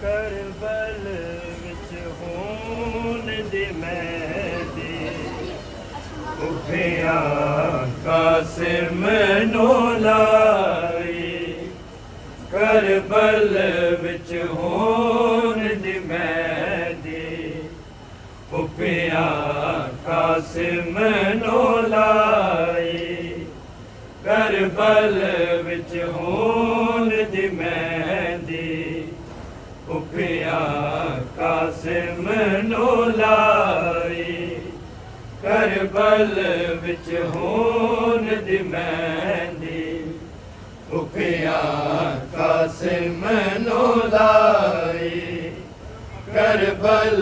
करबल विच होन दी मेहंदी उठिया कासिम नो लाई करबल विच होन दी मेहंदी उठिया कासिम नो लाई करबल विच होन दी मेहंदी उठिया कासिम नो लाई करबल विच होन दी मेहंदी उठिया कासिम नो लाई करबल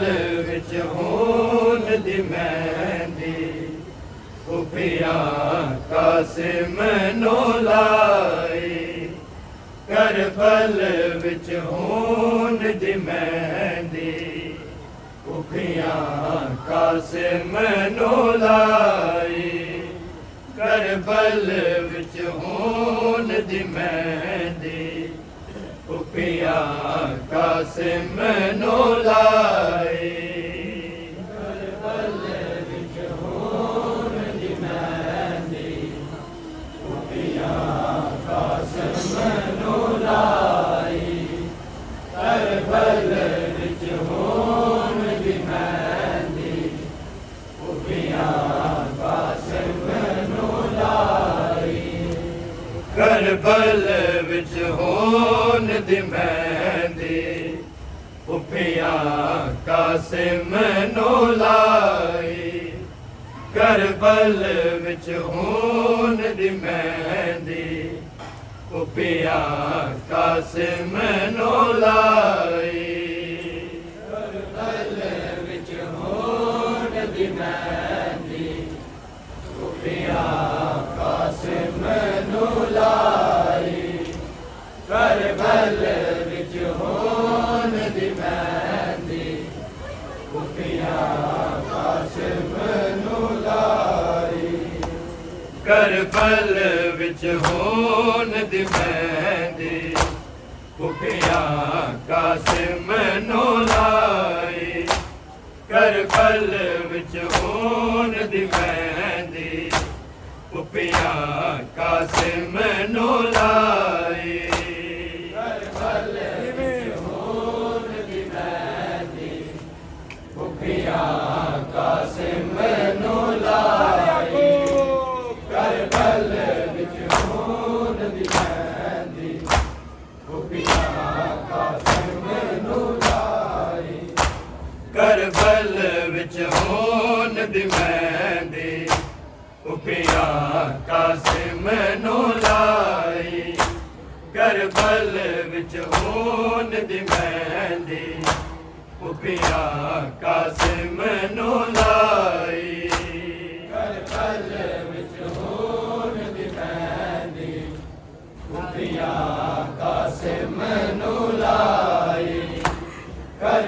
विच होन दी मेहंदी उठिया कासिम नो लाई करबल विच होन दी मेहंदी उठिया कासिम नो लाई करबल विच होन दी मेहंदी उठिया कासिम नो लाई करबल विच होन दी मेहंदी उठिया कासिम नो लाई करबल विच होन दी मेहंदी उठिया कासिम नो लाई करबल विच होन दी मेहंदी उठिया कासिम नो लाई करबल विच होन दी मेहंदी उठिया कासिम नो लाई करबल विच होन दी मेहंदी उठिया कासिम नो लाई करबल विच होन दी मेहंदी उठिया कासिम नो लाई करबल विच होन दी मेहंदी उठिया कासिम नो लाई करबल विच होन दी मेहंदी उठिया कासिम नो लाई करबल विच होन दी मेहंदी उठिया कासिम नो लाई करबल विच होन दी मेहंदी उठिया कासिम नो लाई करबल विच होन दी मेहंदी उठिया कासिम नो लाई करबल विच होन दी मेहंदी उठिया कासिम नो लाई करबल विच होन दी मेहंदी उठिया कासिम नो लाई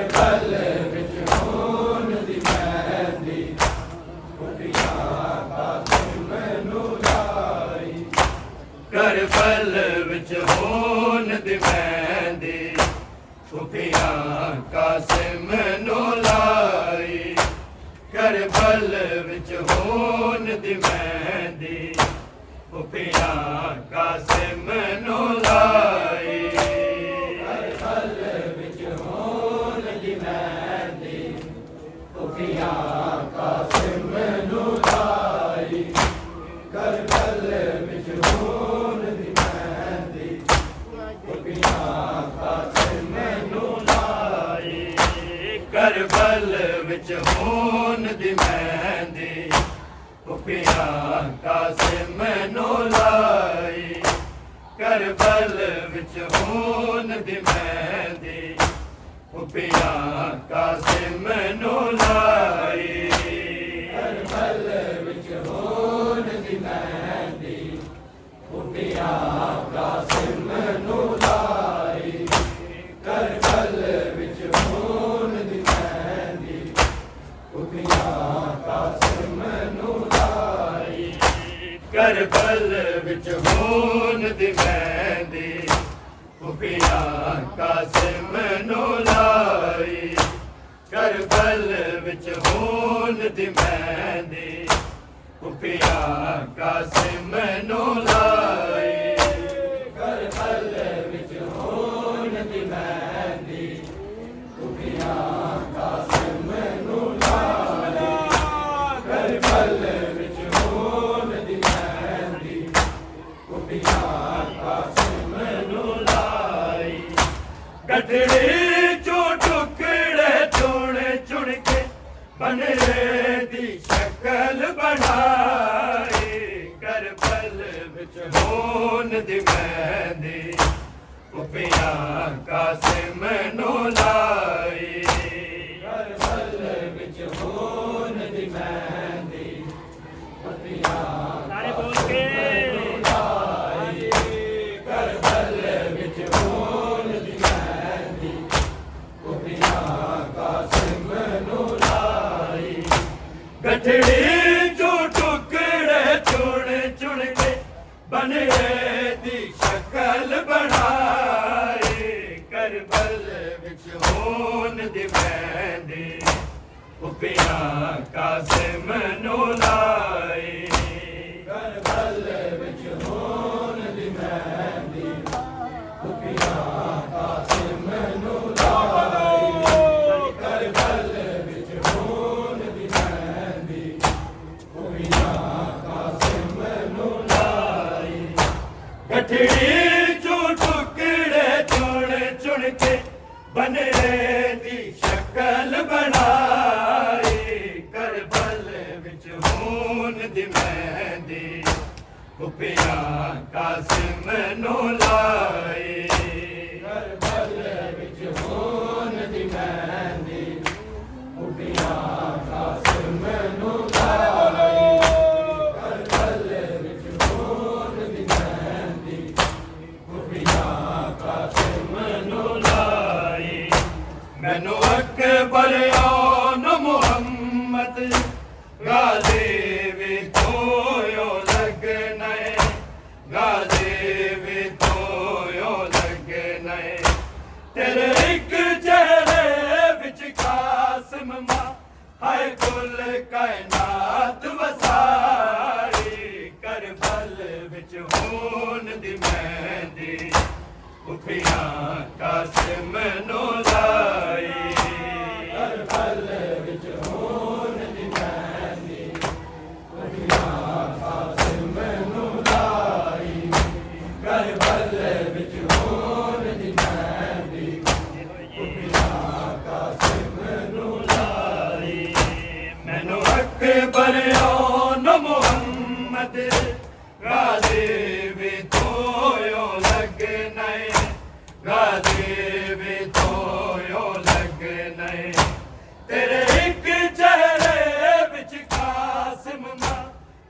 करबल विच होन दी मेहंदी उठिया कासिम नो लाई करबल विच होन दी मेहंदी उठिया कासिम नो लाई करबल विच होन दी मेहंदी उठिया कासिम नो लाई करबल विच होन दी मेहंदी उठिया कासिम नो लाई करबल विच होन दी मेहंदी उठिया कासिम नो लाई करबल विच होन दी मेहंदी उठिया कासिम नो लाई करबल विच होन दी मेहंदी उठिया कासिम नो लाई करबल विच होन दी मेहंदी उठिया कासिम नो लाई करबल विच होन दी मेहंदी उठिया करबल विच होन दी मेहंदी खुफिया कासिम नू लाई करबल विच होन दी मेहंदी खुफिया कासिम नू लाई करबल विच होन दी मेहंदी खुफिया कासिम नू लाई करबल विच होन दी मेहंदी खुफिया कासिम नू लाई गठड़ी चो टुकड़े चुन चुन के बनरे दी शक्ल बनाई करबल विच होन दी मेहंदी खुफिया कासिम नू लाई करबल विच होन दी मेहंदी खुफिया सारे बोल के करबल विच होन दी मेहंदी खुफिया कासिम नू लाई गठड़ी चो टुकड़े चुन चुन के बनरे दी शक्ल बनाई करबल विच होन दी मेहंदी खुफिया कासिम नू लाई करबल विच होन दी मेहंदी खुफिया कासिम नू लाई करबल विच होन दी मेहंदी खुफिया कासिम नू लाई गठड़ी चो टुकड़े चुन चुन के बनरे दी शक्ल बनाई करबल विच होन दी मेहंदी खुफिया कासिम नू लाई करबल विच होन दी मेहंदी खुफिया कासिम नू लाई करबल विच होन दी मेहंदी खुफिया कासिम नू लाई मैनू अकबर आन मुहम्मद गाज़ी वी तोयो लगने गाज़ी वी तोयो लगने तेरे एक चेहरे विच कासिम मां हाय कुल कायनात वसाई करबल विच होन दी मेहंदी खुफिया कासिम नू लाई करबल विच होन दी मेहंदी खुफिया कासिम नू लाई करबल विच होन दी मेहंदी खुफिया कासिम नू लाई मैनू अकबर आन मुहम्मद गाज़ी वी तोयो लगने गाज़ी वी तोयो लगने तेरे एक चेहरे विच कासिम मां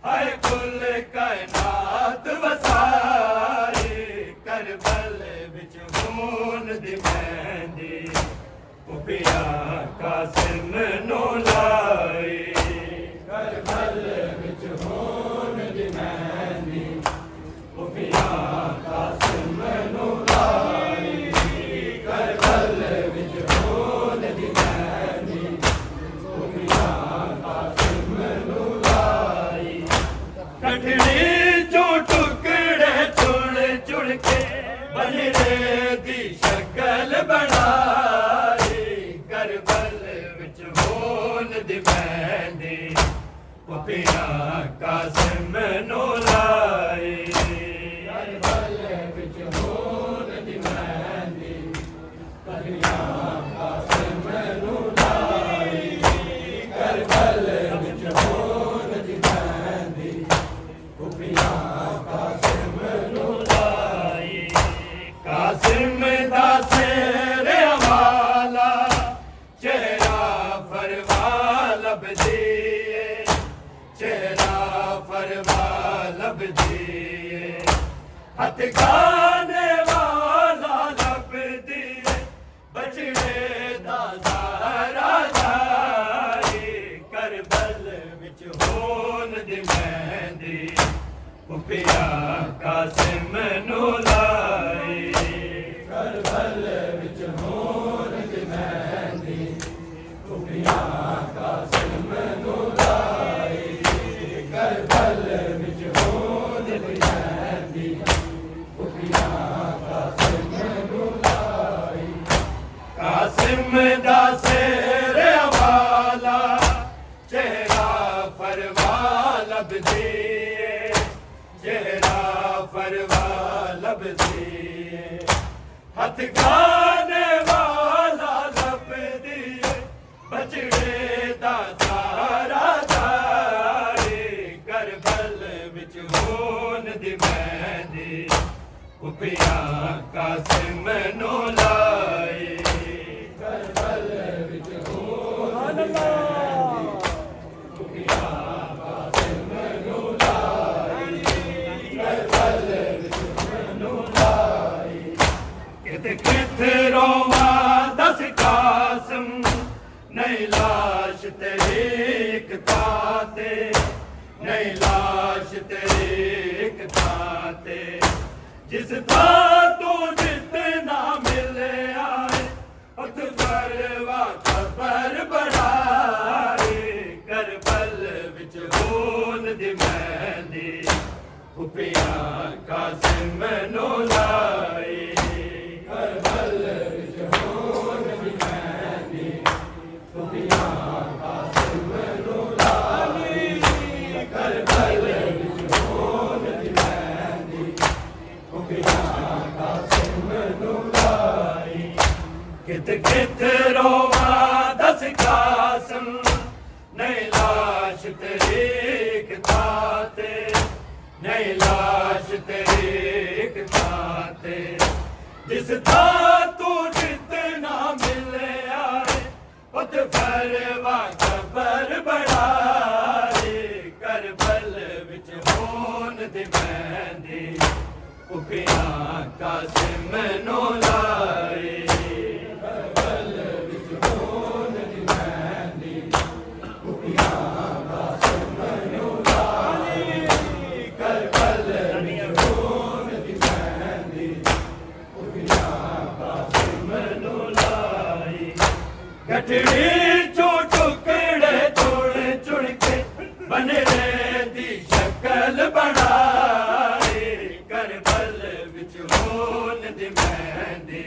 हाय कुल कायनात वसाई करबल विच होन दी मेहंदी खुफिया कासिम नू लाई करबल विच होन दी मेहंदी खुफिया कासिम नू लाई करबल विच होन दी मेहंदी खुफिया कासिम नू लाई गठड़ी चो टुकड़े चुन चुन के बनरे दी शक्ल बनाई करबल विच होन दी मेहंदी खुफिया कासिम नू लाई करबल विच होन दी मेहंदी खुफिया कासिम नू लाई करबल विच होन दी मेहंदी खुफिया कासिम नू लाई कासिम दा सेरे वाला चेहरा फरवा लभदी चेहरा फरवा लभदी हथ गाने वाला लभदी बचड़े दा सहारा जाई करबल विच होन दी मेहंदी पिया कासिम नू लाई करबल विच होर दी मेहंदी पिया कासिम नू लाई करबल विच होर दी मेहंदी पिया कासिम नू लाई कासिम दा शेर वाला चेहरा फरवा लबदी चेहरा फरवा लबदी हथ गाने वाला लबदी बचड़े दा सारा दारे करबल विच होन दी मेहंदी पिया कासिम नू लाई करबल विच होन दी मेहंदी पिया कासिम नू लाई करबल विच नू लाई कित रोवा दस कासिम नहीं लाश तेरी एक ताते नहीं लाश तेरी एक ताते जिस था तू जितना मिले आए उत परवा खबर बढ़ाए करबल विच होन दी मेहंदी पिया कासिम नू लाई करबल विच होन दी मेहंदी पिया कासिम नू लाई करबल विच होन दी मेहंदी पिया कासिम नू लाई कित रोवा दस कासिम नहीं लाश तेरी एक ताते नहीं लाश तेरी एक ताते जिस था तू जितना मिले आए उत फरवा खबर बढ़ाए करबल विच होन दी मेहंदी पिया कासिम नू लाई करबल विच होन दी मेहंदी पिया कासिम नू लाई करबल विच होन दी मेहंदी पिया कासिम नू लाई गठड़ी चो टुकड़े चुन चुन के बनरे दी शक्ल बनाए करबल विच होन दी मेहंदी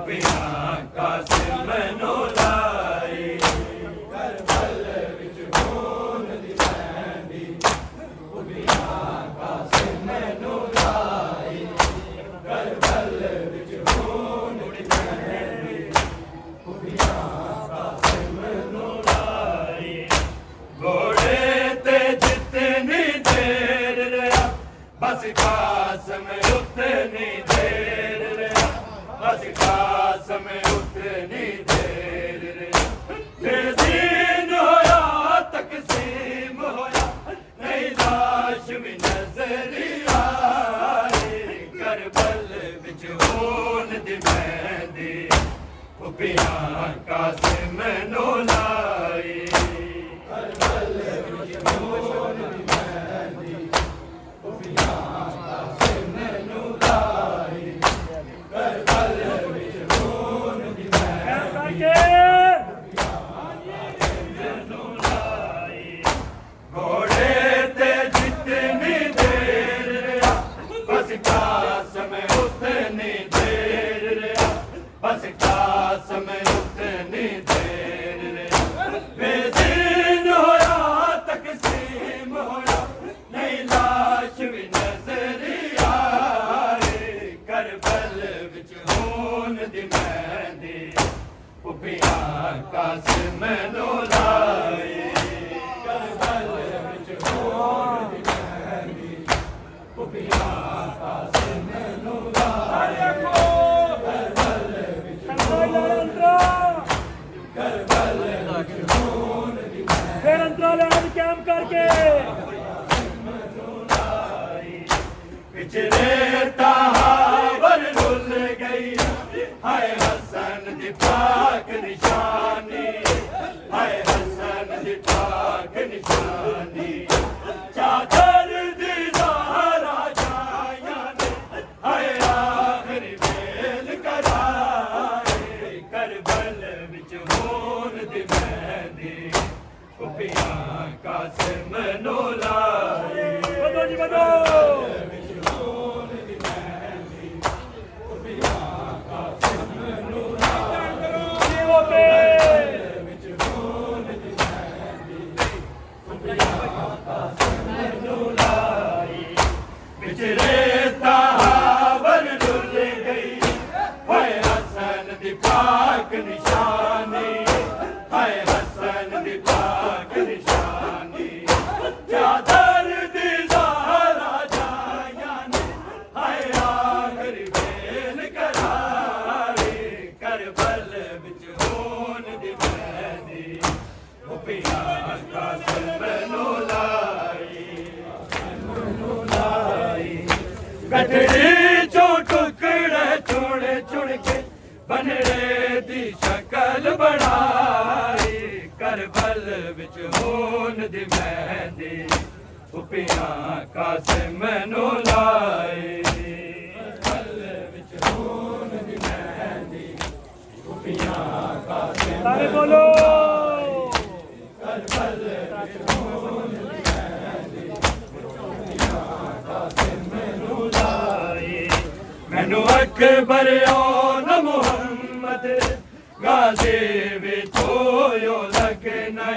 पिया कासिम नू लाई करबल विच होन दी मेहंदी पिया कासिम नू लाई करबल विच होन दी मेहंदी पिया कासिम नू लाई घोड़े ते जितनी देर रहा बस कासिम उतनी देर रहा बस कासिम उतनी देर रहा फिर दीन होया तकसीम होया नहीं लाश भी नजर आए करबल विच होन दी मेहंदी पिया कासिम नू लाई करबल विच होन दी मेहंदी पिया कासिम नू लाई करबल विच होन दी मेहंदी घोड़े ते जितनी देर रहा बस कासिम उतनी देर रहा बस कासिम उतनी देर रहा बेदीन होया तकसीम होया नहीं लाश भी नजर आए करबल विच होन दी मेहंदी पिया कासिम नू लाई करबल विच होन दी मेहंदी पिया कासिम नू लाई करबल विच करबल विच होन दी फिर अंतराले आज कैम करके पिछले तहावर रुल गई हाय हसन दी पाक निशानी हाय हसन दी पाक निशानी चादर दी कासिम नो लाई बदो जी बदो जीवो पे बिचरेता वर डुल गई हाय हसन दी पाक निशानी हाय हसन दी पाक निशानी चादर दी ज़हरा जायान हाय आखिर बेल करारी करबल विच होन दी मेहंदी ओ पिया कासिम नो लाई गठड़ी चो टुकड़े चुन चुन के बनड़े दी शक्ल बनाई करबल विच होन दी मेहंदी उपिया कासिम नो लाई करबल विच होन दी मेहंदी उपिया कासिम सारे बोलो करबल विच होन दी मेहंदी उपिया कासिम नो लाई मैनू अकबर न मुहम्मद गाज़ी भी थोयो लगने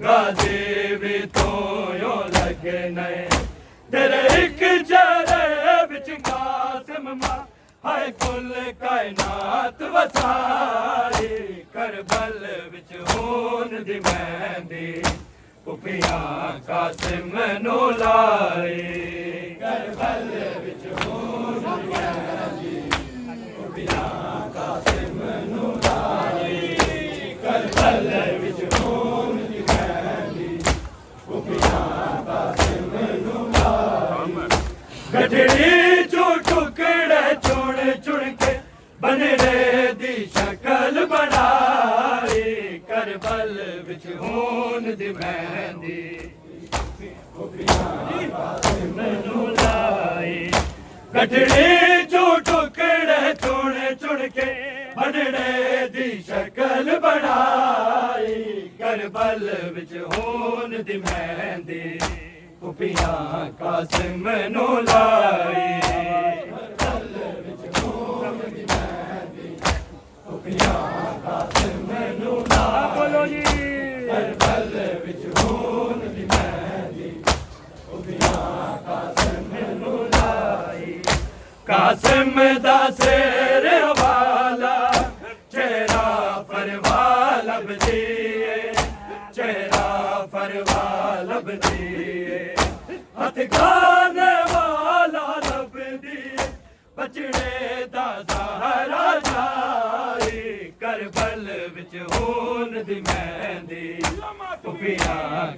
गाज़ी भी थोयो लगने तेरे एक चेहरे विच कासिम मां हाय कुल कायनात वसाई करबल विच होन दी मेहंदी उपिया कासिम नो लाई करबल विच होन दी मेहंदी उपिया कासिम नो लाई करबल विच होन दी मेहंदी उपिया कासिम नो लाई गठड़ी चो टुकड़े चुन चुन के बनड़े दी शक्ल बनाई करबल विच होन दी मेहंदी उपिया कासिम नो लाई गठड़ी चो टुकड़े चुन चुन के बनड़े दी शक्ल बनाई करबल विच होन दी मेहंदी उपिया कासिम नो लाई करबल विच होन दी मेहंदी उपिया कासिम नो लाई बोलो जी करबल विच होन दी मेहंदी उपिया कासिम नो लाई कासिम दा सिर हवाला चेहरा फरवा लभदिए चेहरा फरवा लभदिए हथ गाने वाला लभदिए बचड़े दा ज़हरा जाई करबल विच होन दी मेहंदी उपिया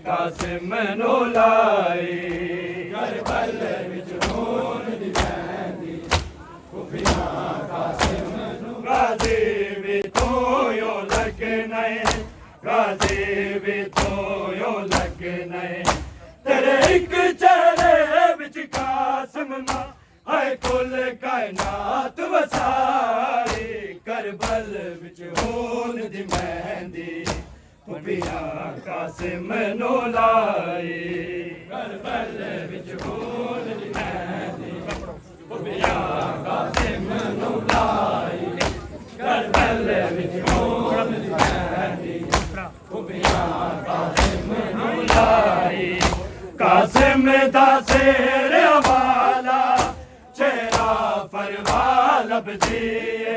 कासिम नो लाई करबल विच होन दी मेहंदी उपिया कासिम नो गाज़ी भी थोयो लगने गाज़ी भी थोयो लगने तेरे एक चेहरे विच कासिम मां हाय कुल कायनात वसाई करबल विच होन दी मेहंदी उपिया कासिम नो लाई करबल विच होन दी मेहंदी उपिया कासिम नो लाई करबल विच होन दी मेहंदी उपिया कासिम नो लाई कासिम दा सिर हवाला चेहरा फरवा लभदिए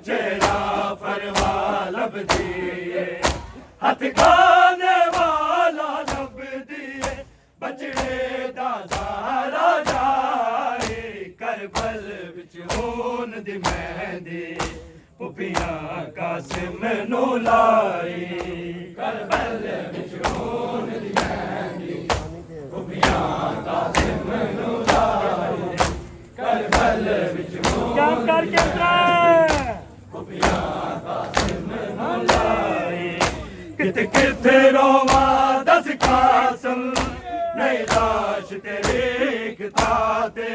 चेहरा फरवा लभदिए हथ गाने वाला लभदिए बचड़े दा ज़हरा जाई करबल विच होन दी मेहंदी उपिया कासिम नो लाई करबल विच होन दी मेहंदी उपिया कासिम नो लाई करबल विच काम करके उपिया कासिम नो लाई कित कित रोवा दस कासिम नहीं लाश तेरे ताते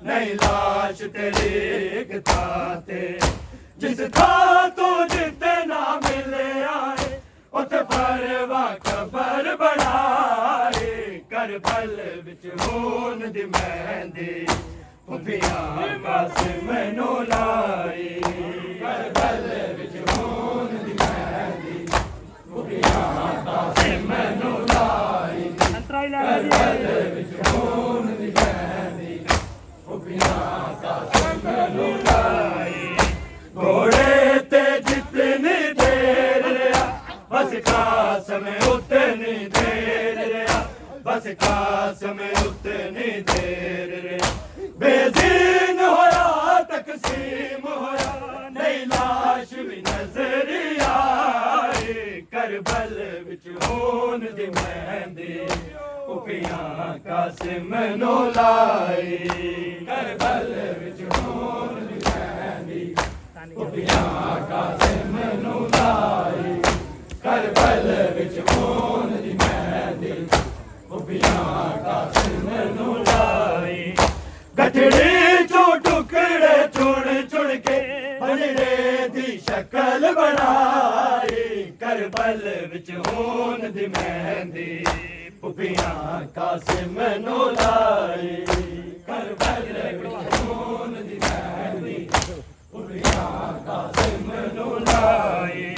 नहीं लाश तेरे ताते जिस था तो जितना मिले आए ਉੱਥੇ ਫਰਵਾ ਕਬਰ ਬਣਾਏ ਕਰਬਲ ਵਿੱਚ ਹੋਣ ਦੀ ਮਹਿੰਦੀ ਫੁੱਫੀਆਂ ਕਾਸਿਮ ਨੂੰ ਲਾਈ ਕਰਬਲ ਵਿੱਚ ਹੋਣ ਦੀ ਮਹਿੰਦੀ ਫੁੱਫੀਆਂ ਕਾਸਿਮ ਨੂੰ ਲਾਈ ਅੰਤਰਾਈ ਲੈ ਵਿੱਚ ਹੋਣ ਦੀ ਮਹਿੰਦੀ ਫੁੱਫੀਆਂ ਕਾਸਿਮ ਨੂੰ ਲਾਈ ਘੋੜੇ ਤੇ ਜਿਤਨੀ ਦੇਰ ਰਿਹਾ ਬਸ ਕਾਸਮ ਉਤਨੀ ਦੇਰ ਰਿਹਾ ਬਸ ਕਾਸਮ ਉਤਨੀ ਦੇਰ ਰਿਹਾ ਬੇਜ਼ੀਨ ਹੋਇਆ ਤਕਸੀਮ ਹੋਇਆ ਨਹੀਂ ਲਾਸ਼ ਵੀ ਨਜ਼ਰ ਆਏ ਕਰਬਲ ਵਿੱਚ ਹੋਣ ਦੀ ਮਹਿੰਦੀ ਫੁੱਫੀਆਂ ਕਾਸਿਮ ਨੂੰ ਲਾਈ ਕਰਬਲ ਵਿੱਚ ਹੋਣ ਦੀ ਮਹਿੰਦੀ ਫੁੱਫੀਆਂ ਕਾਸਿਮ ਨੂੰ ਲਾਈ ਕਰਬਲ ਵਿੱਚ ਹੋਣ ਦੀ ਮਹਿੰਦੀ ਫੁੱਫੀਆਂ ਕਾਸਿਮ ਨੂੰ ਲਾਈ ਗਠੜੀ ਚੋਂ ਟੁਕੜੇ ਚੁਣ ਚੁਣ ਕੇ ਬਜੜੇ ਦੀ ਸ਼ਕਲ ਬਣਾਈ ਕਰਬਲ ਵਿੱਚ ਹੋਣ ਦੀ ਮਹਿੰਦੀ ਫੁੱਫੀਆਂ ਕਾਸਿਮ ਨੂੰ ਲਾਈ ਕਰਬਲ ਵਿੱਚ ਹੋਣ ਦੀ ਮਹਿੰਦੀ ਫੁੱਫੀਆਂ ਕਾਸਿਮ ਨੂੰ ਲਾਈ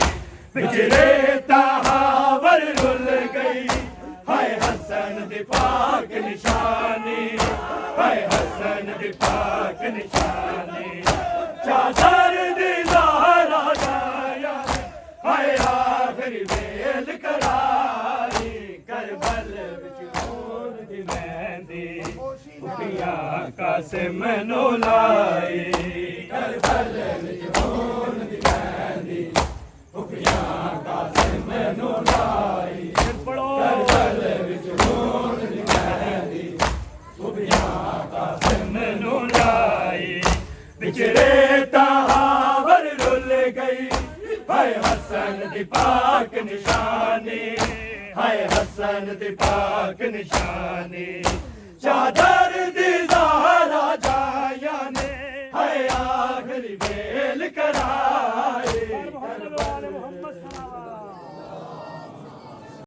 ਵਿਚਰੇ ਤਾਹਾਵਰ ਰੁੱਲ ਗਈ ਹਾਏ ਹਸਨ ਦੀ ਪਾਕ ਨਿਸ਼ਾਨੀ ਹਾਏ ਹਸਨ ਦੀ ਪਾਕ ਨਿਸ਼ਾਨੀ ਚਾਦਰ ਦੀ ਜ਼ਾਹਰਾ ਜਾਇਆ ਹਾਏ ਆਖਰੀ ਵੇਲ ਕਰਾਈ ਕਰਬਲ ਵਿੱਚ ਹੋਣ ਦੀ ਮਹਿੰਦੀ ਫੁੱਫੀਆਂ ਕਾਸਿਮ ਨੂੰ ਲਾਈ ਕਰਬਲ ਵਿੱਚ ਹੋਣ ਦੀ ਮਹਿੰਦੀ ਫੁੱਫੀਆਂ ਕਾਸਿਮ ਨੂੰ ਲਾਈ ਕਰਬਲ ਵਿੱਚ ਹੋਣ ਦੀ ਮਹਿੰਦੀ ਫੁੱਫੀਆਂ ਕਾਸਿਮ ਨੂੰ ਲਾਈ ਵਿਚਰੇ ਤਾਹਾਵਰ ਰੁੱਲ ਗਈ ਹਾਏ ਹਸਨ ਦੀ ਪਾਕ ਨਿਸ਼ਾਨੀ ਹਾਏ ਹਸਨ ਦੀ ਪਾਕ ਨਿਸ਼ਾਨੀ ਚਾਦਰ